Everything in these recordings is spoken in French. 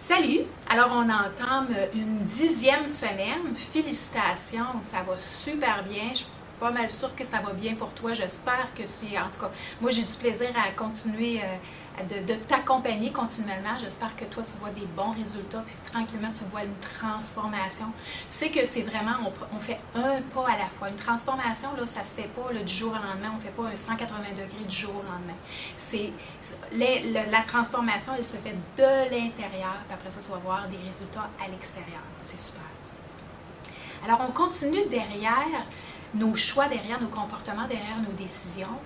Salut! Alors, on entame une 10e semaine. Félicitations, ça va super bien. Je suis pas mal sûre que ça va bien pour toi. J'espère que c'est... En tout cas, moi, j'ai du plaisir à continuer de t'accompagner continuellement. J'espère que toi, tu vois des bons résultats, puis tranquillement, tu vois une transformation. Tu sais que c'est vraiment, on fait un pas à la fois. Une transformation, là, ça se fait pas là, du jour au lendemain. On fait pas un 180 degrés du jour au lendemain. La transformation, elle se fait de l'intérieur, puis après ça, tu vas voir des résultats à l'extérieur. C'est super. Alors, on continue derrière nos choix, derrière nos comportements, derrière nos décisions.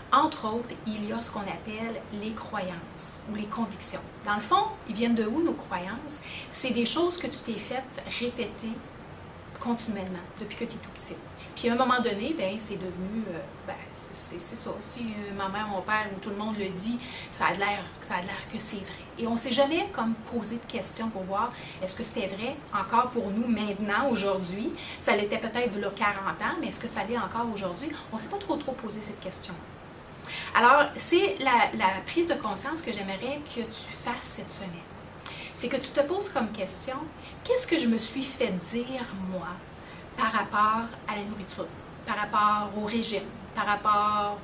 Entre autres, il y a ce qu'on appelle les croyances ou les convictions. Dans le fond, ils viennent de où nos croyances? C'est des choses que tu t'es faites répéter continuellement depuis que tu es tout petite. Puis à un moment donné, ben, c'est devenu, c'est ça. Si ma mère, mon père ou tout le monde le dit, ça a l'air que c'est vrai. Et on ne s'est jamais comme posé de questions pour voir est-ce que c'était vrai encore pour nous maintenant, aujourd'hui. Ça l'était peut-être il y a 40 ans, mais est-ce que ça l'est encore aujourd'hui? On ne s'est pas trop posé cette question. Alors, c'est la prise de conscience que j'aimerais que tu fasses cette semaine. C'est que tu te poses comme question, qu'est-ce que je me suis fait dire, moi, par rapport à la nourriture, par rapport au régime, par rapport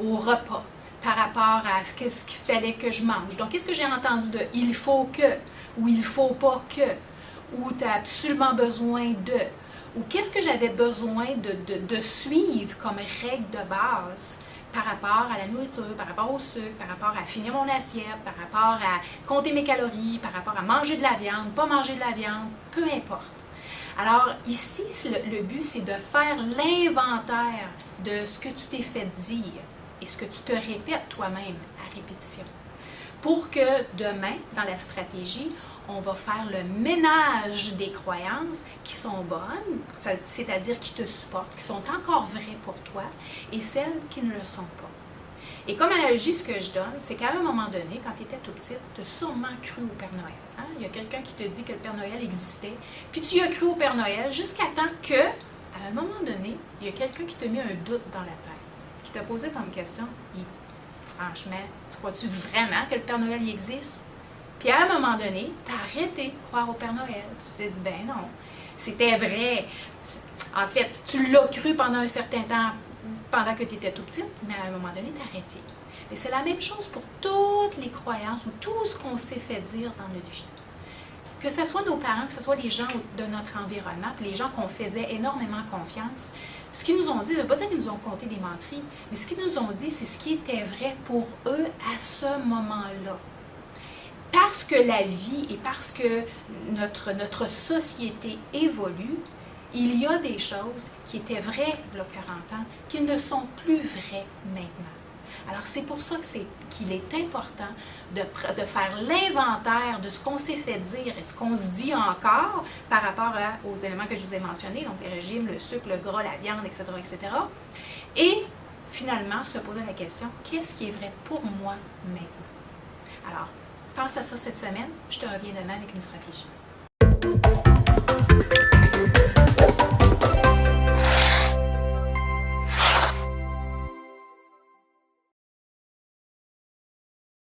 au repas, par rapport à ce qu'il fallait que je mange. Donc, qu'est-ce que j'ai entendu de « il faut que » ou « il faut pas que » ou « tu as absolument besoin de » ou qu'est-ce que j'avais besoin de suivre comme règle de base par rapport à la nourriture, par rapport au sucre, par rapport à finir mon assiette, par rapport à compter mes calories, par rapport à manger de la viande, pas manger de la viande, peu importe. Alors ici, le but, c'est de faire l'inventaire de ce que tu t'es fait dire et ce que tu te répètes toi-même à répétition. Pour que demain, dans la stratégie, on va faire le ménage des croyances qui sont bonnes, c'est-à-dire qui te supportent, qui sont encore vraies pour toi, et celles qui ne le sont pas. Et comme analogie, ce que je donne, c'est qu'à un moment donné, quand tu étais tout petite, tu as sûrement cru au Père Noël. Hein? Il y a quelqu'un qui te dit que le Père Noël existait, puis tu y as cru au Père Noël jusqu'à temps que, à un moment donné, il y a quelqu'un qui t'a mis un doute dans la tête, qui t'a posé comme question, franchement, tu crois-tu vraiment que le Père Noël y existe? Puis à un moment donné, tu as arrêté de croire au Père Noël. Tu t'es dit, ben non, c'était vrai. En fait, tu l'as cru pendant un certain temps, pendant que tu étais tout petite, mais à un moment donné, tu as arrêté. Et c'est la même chose pour toutes les croyances ou tout ce qu'on s'est fait dire dans notre vie. Que ce soit nos parents, que ce soit les gens de notre environnement, puis les gens qu'on faisait énormément confiance, ce qu'ils nous ont dit, ça ne veut pas dire qu'ils nous ont conté des menteries, mais ce qu'ils nous ont dit, c'est ce qui était vrai pour eux à ce moment-là. Parce que la vie et parce que notre société évolue, il y a des choses qui étaient vraies il y a 40 ans, qui ne sont plus vraies maintenant. Alors c'est pour ça qu'il est important de faire l'inventaire de ce qu'on s'est fait dire et ce qu'on se dit encore par rapport aux éléments que je vous ai mentionnés, donc le régime, le sucre, le gras, la viande, etc., etc. Et finalement se poser la question, qu'est-ce qui est vrai pour moi maintenant? Alors, pense à ça cette semaine, je te reviens demain avec une stratégie.